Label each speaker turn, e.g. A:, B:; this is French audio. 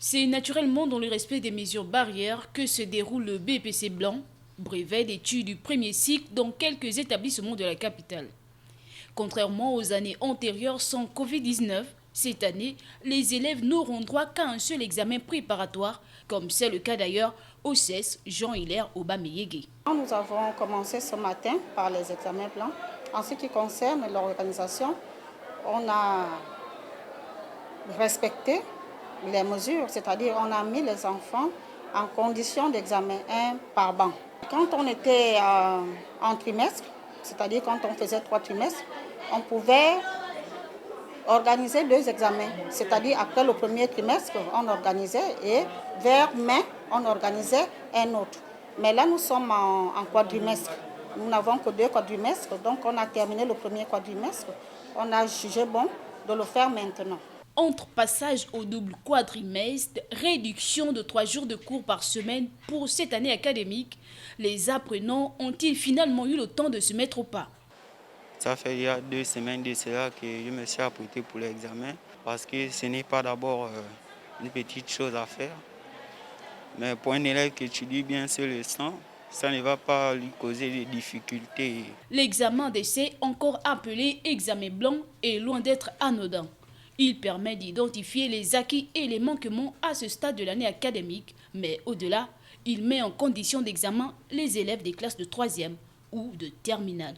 A: C'est naturellement dans le respect des mesures barrières que se déroule le BEPC blanc, brevet d'études du premier cycle dans quelques établissements de la capitale. Contrairement aux années antérieures sans Covid-19, cette année, les élèves n'auront droit qu'à un seul examen préparatoire, comme c'est le cas d'ailleurs au CES Jean-Hilaire Obameyege.
B: Nous avons commencé ce matin par les examens blancs. En ce qui concerne l'organisation, on a respecté les mesures, c'est-à-dire on a mis les enfants en condition d'examen 1 par banc. Quand on était en trimestre, c'est-à-dire quand on faisait 3 trimestres, on pouvait organiser 2 examens, c'est-à-dire après le premier trimestre, on organisait et vers mai, on organisait un autre. Mais là, nous sommes en quadrimestre. Nous n'avons que 2 quadrimestres, donc on a terminé le premier quadrimestre. On a jugé bon de le faire maintenant.
A: Entre passage au double quadrimestre, réduction de 3 jours de cours par semaine pour cette année académique, les apprenants ont-ils finalement eu le temps de se mettre au pas?
C: Ça fait il y a 2 semaines de cela que je me suis apprêté pour l'examen parce que ce n'est pas d'abord une petite chose à faire. Mais pour un élève qui étudie bien sur le sang, ça ne va pas lui causer des difficultés.
A: L'examen d'essai, encore appelé examen blanc, est loin d'être anodin. Il permet d'identifier les acquis et les manquements à ce stade de l'année académique, mais au-delà, il met en condition d'examen les élèves des classes de 3e ou de terminale.